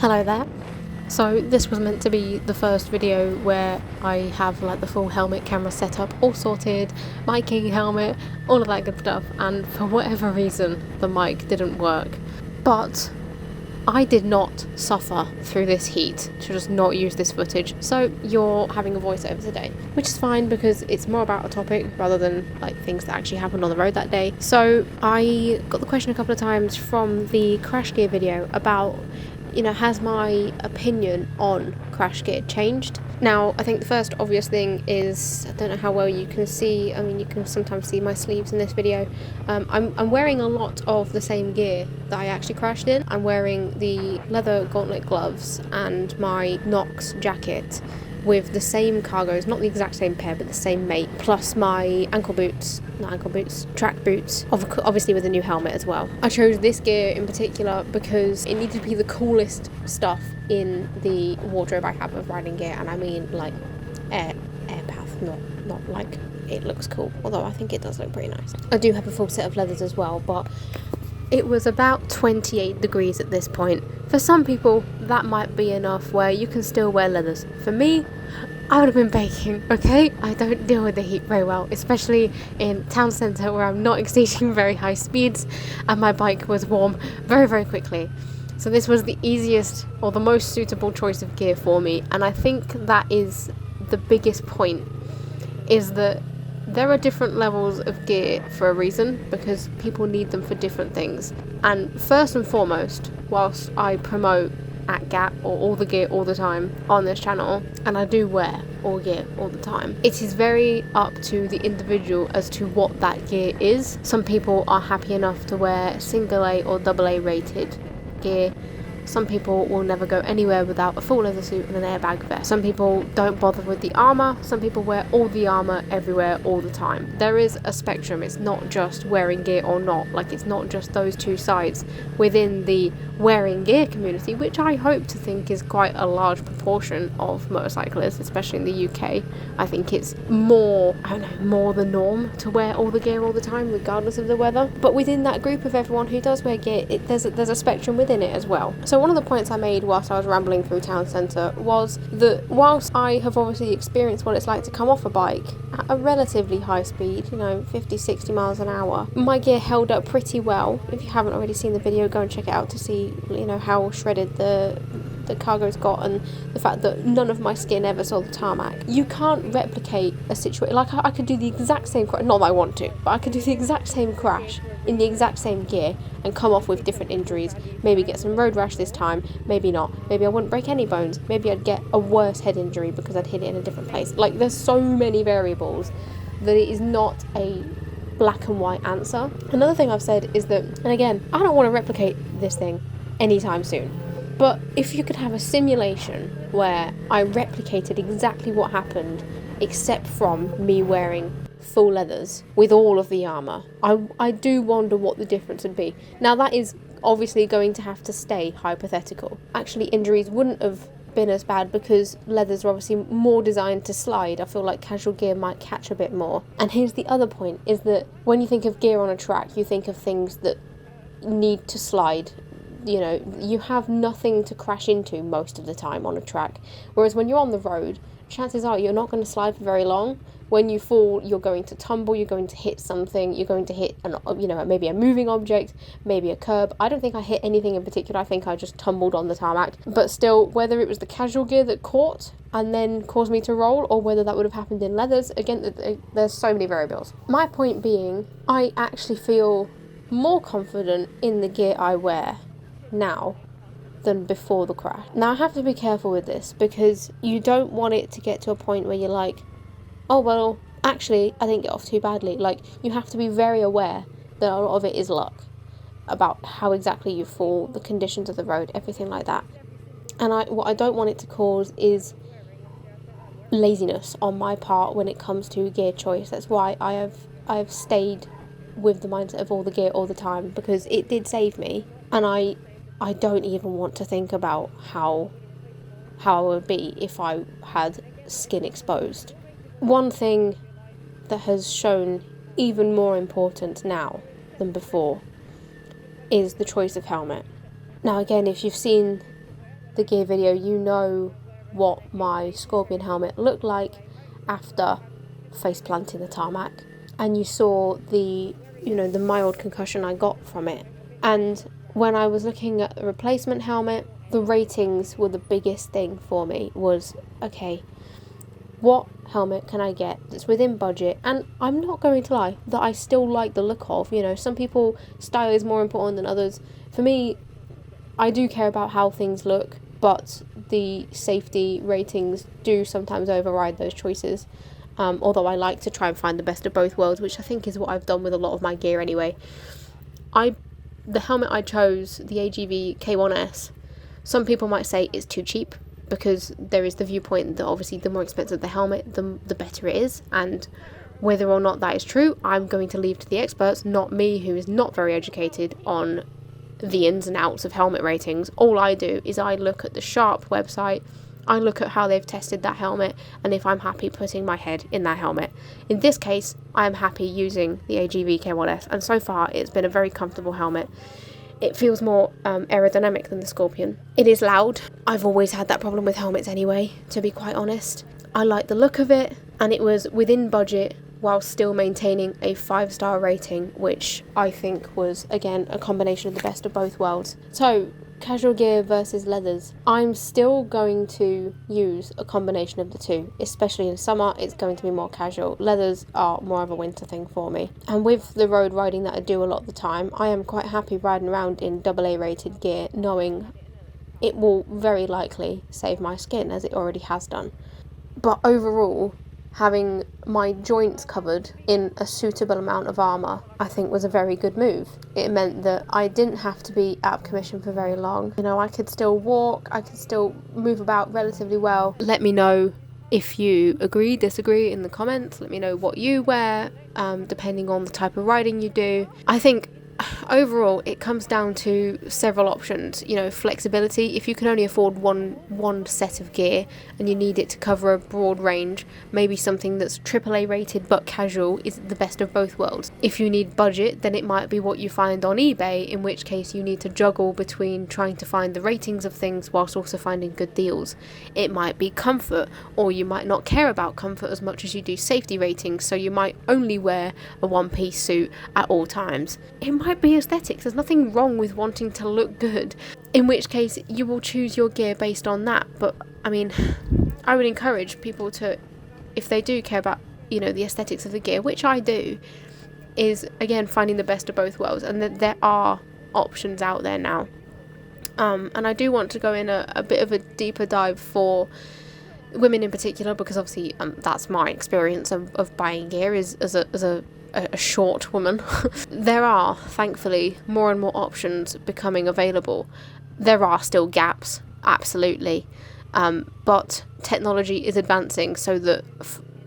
Hello there. So this was meant to be the first video where I have like the full helmet camera set up, all sorted, miking, helmet, all of that good stuff, and for whatever reason the mic didn't work. But I did not suffer through this heat to just not use this footage, so you're having a voiceover today, which is fine because it's more about a topic rather than like things that actually happened on the road that day. So I got the question a couple of times from the crash gear video about, has my opinion on crash gear changed? Now, I think the first obvious thing is, I don't know how well you can see, you can sometimes see my sleeves in this video. I'm wearing a lot of the same gear that I actually crashed in. I'm wearing the leather gauntlet gloves and my Nox jacket with the same cargos, not the exact same pair, but the same mate, plus my track boots, obviously with a new helmet as well. I chose this gear in particular because it needed to be the coolest stuff in the wardrobe I have of riding gear, and I mean like airpath, not like it looks cool, although I think it does look pretty nice. I do have a full set of leathers as well, but it was about 28 degrees at this point. For some people, that might be enough where you can still wear leathers. For me, I would have been baking, okay? I don't deal with the heat very well, especially in town centre where I'm not exceeding very high speeds and my bike was warm very, very quickly. So this was the easiest or the most suitable choice of gear for me, and I think that is the biggest point, is that there are different levels of gear for a reason, because people need them for different things. And first and foremost, whilst I promote at Gap or all the gear all the time on this channel, and I do wear all gear all the time, it is very up to the individual as to what that gear is. Some people are happy enough to wear single A or double A rated gear. Some people will never go anywhere without a full leather suit and an airbag vest. Some people don't bother with the armour. Some people wear all the armour everywhere all the time. There is a spectrum. It's not just wearing gear or not. Like, it's not just those two sides within the wearing gear community, which I hope to think is quite a large proportion of motorcyclists, especially in the UK. I think it's more the norm to wear all the gear all the time, regardless of the weather. But within that group of everyone who does wear gear, there's a spectrum within it as well. So one of the points I made whilst I was rambling through town centre was that whilst I have obviously experienced what it's like to come off a bike at a relatively high speed, 50, 60 miles an hour, my gear held up pretty well. If you haven't already seen the video, go and check it out to see, how shredded the cargo's got, and the fact that none of my skin ever saw the tarmac. You can't replicate a situation, like I could do the exact same crash, not that I want to, but I could do the exact same crash in the exact same gear and come off with different injuries, maybe get some road rash this time, maybe not, maybe I wouldn't break any bones, maybe I'd get a worse head injury because I'd hit it in a different place. Like, there's so many variables that it is not a black and white answer. Another thing I've said is that, and again, I don't want to replicate this thing anytime soon, but if you could have a simulation where I replicated exactly what happened, except from me wearing full leathers with all of the armour, I do wonder what the difference would be. Now, that is obviously going to have to stay hypothetical. Actually, injuries wouldn't have been as bad because leathers are obviously more designed to slide. I feel like casual gear might catch a bit more. And here's the other point, is that when you think of gear on a track, you think of things that need to slide. You have nothing to crash into most of the time on a track, whereas when you're on the road, chances are you're not going to slide for very long. When you fall, you're going to tumble, you're going to hit something, you're going to hit maybe a moving object, maybe a curb. I don't think I hit anything in particular. I think I just tumbled on the tarmac. But still, whether it was the casual gear that caught and then caused me to roll, or whether that would have happened in leathers, again, there's so many variables. My point being, I actually feel more confident in the gear I wear now than before the crash. Now, I have to be careful with this because you don't want it to get to a point where you're like, oh well, actually I didn't get off too badly. Like, you have to be very aware that a lot of it is luck, about how exactly you fall, the conditions of the road, everything like that. And what I don't want it to cause is laziness on my part when it comes to gear choice. That's why I have stayed with the mindset of all the gear all the time, because it did save me, and I don't even want to think about how I would be if I had skin exposed. One thing that has shown even more important now than before is the choice of helmet. Now, again, if you've seen the gear video, you know what my Scorpion helmet looked like after face planting the tarmac, and you saw the mild concussion I got from it. And when I was looking at the replacement helmet, the ratings were the biggest thing for me. Was, okay, what helmet can I get that's within budget? And I'm not going to lie, that I still like the look of. Some people, style is more important than others. For me, I do care about how things look, but the safety ratings do sometimes override those choices. Although I like to try and find the best of both worlds, which I think is what I've done with a lot of my gear anyway. The helmet I chose, the AGV K1S, some people might say it's too cheap, because there is the viewpoint that obviously the more expensive the helmet, the better it is. And whether or not that is true, I'm going to leave to the experts, not me, who is not very educated on the ins and outs of helmet ratings. All I do is I look at the Sharp website, I look at how they've tested that helmet, and if I'm happy putting my head in that helmet. In this case, I am happy using the AGV K1S, and so far it's been a very comfortable helmet. It feels more aerodynamic than the Scorpion. It is loud. I've always had that problem with helmets anyway, to be quite honest. I like the look of it, and it was within budget while still maintaining a 5-star rating, which I think was, again, a combination of the best of both worlds. So, casual gear versus leathers. I'm still going to use a combination of the two, especially in summer. It's going to be more casual. Leathers are more of a winter thing for me. And with the road riding that I do a lot of the time, I am quite happy riding around in AA rated gear, knowing it will very likely save my skin, as it already has done. But overall, having my joints covered in a suitable amount of armour, I think was a very good move. It meant that I didn't have to be out of commission for very long. I could still walk, I could still move about relatively well. Let me know if you agree, disagree in the comments. Let me know what you wear, depending on the type of riding you do. I think overall it comes down to several options. Flexibility. If you can only afford one set of gear and you need it to cover a broad range, maybe something that's AAA rated but casual is the best of both worlds. If you need budget, then it might be what you find on eBay, in which case you need to juggle between trying to find the ratings of things whilst also finding good deals. It might be comfort, or you might not care about comfort as much as you do safety ratings, so you might only wear a one-piece suit at all times. It might be aesthetics. There's nothing wrong with wanting to look good, in which case you will choose your gear based on that. But I would encourage people to, if they do care about the aesthetics of the gear, which I do, is again finding the best of both worlds, and that there are options out there now. And I do want to go in a bit of a deeper dive for women in particular, because obviously that's my experience of buying gear is as a short woman. There are, thankfully, more and more options becoming available. There are still gaps, absolutely, but technology is advancing so that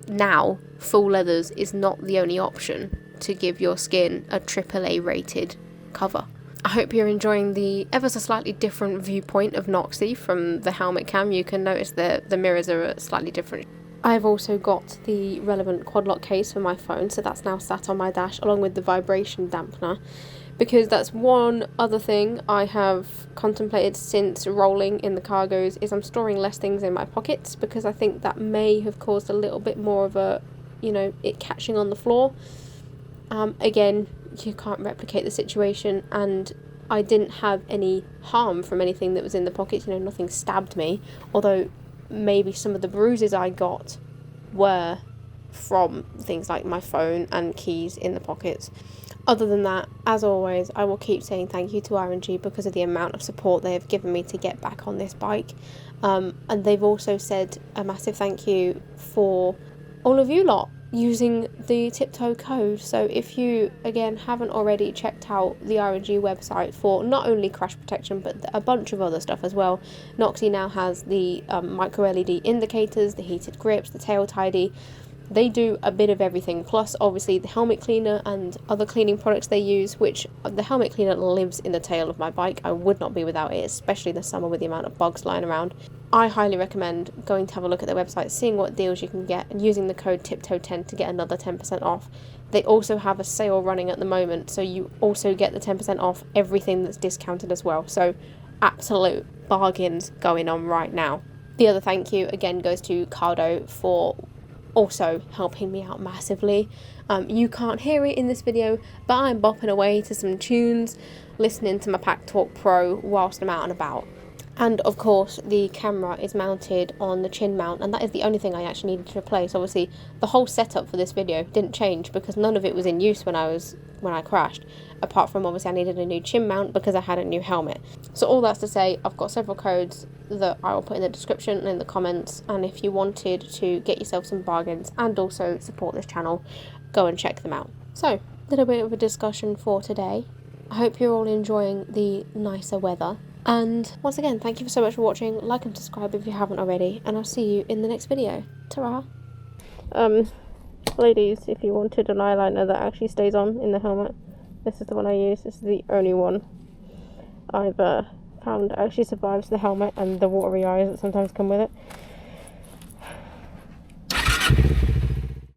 now full leathers is not the only option to give your skin a AAA rated cover. I hope you're enjoying the ever so slightly different viewpoint of Noxie from the helmet cam. You can notice the mirrors are slightly different. I've also got the relevant quad lock case for my phone, so that's now sat on my dash along with the vibration dampener, because that's one other thing I have contemplated since rolling in the cargos, is I'm storing less things in my pockets, because I think that may have caused a little bit more of a, it catching on the floor. Again, you can't replicate the situation, and I didn't have any harm from anything that was in the pockets. Nothing stabbed me, although maybe some of the bruises I got were from things like my phone and keys in the pockets. Other than that, as always, I will keep saying thank you to R&G because of the amount of support they have given me to get back on this bike. And they've also said a massive thank you for all of you lot using the Tiptoe code. So if you, again, haven't already checked out the R&G website for not only crash protection but a bunch of other stuff as well, Noxie now has the micro LED indicators, the heated grips, the tail tidy. They do a bit of everything, plus obviously the helmet cleaner and other cleaning products they use, which the helmet cleaner lives in the tail of my bike. I would not be without it, especially this summer with the amount of bugs flying around. I highly recommend going to have a look at their website, seeing what deals you can get, and using the code TIPTOE10 to get another 10% off. They also have a sale running at the moment, so you also get the 10% off everything that's discounted as well. So absolute bargains going on right now. The other thank you again goes to Cardo for also helping me out massively. You can't hear it in this video, but I'm bopping away to some tunes, listening to my Pack Talk Pro whilst I'm out and about. And of course the camera is mounted on the chin mount, and that is the only thing I actually needed to replace. Obviously the whole setup for this video didn't change because none of it was in use when I crashed, apart from obviously I needed a new chin mount because I had a new helmet. So all that's to say, I've got several codes that I will put in the description and in the comments, and if you wanted to get yourself some bargains and also support this channel, go and check them out. So a little bit of a discussion for today. I hope you're all enjoying the nicer weather. And once again, thank you so much for watching. Like and subscribe if you haven't already, and I'll see you in the next video. Ta-ra! Ladies, if you wanted an eyeliner that actually stays on in the helmet, this is the one I use. This is the only one I've found actually survives the helmet and the watery eyes that sometimes come with it.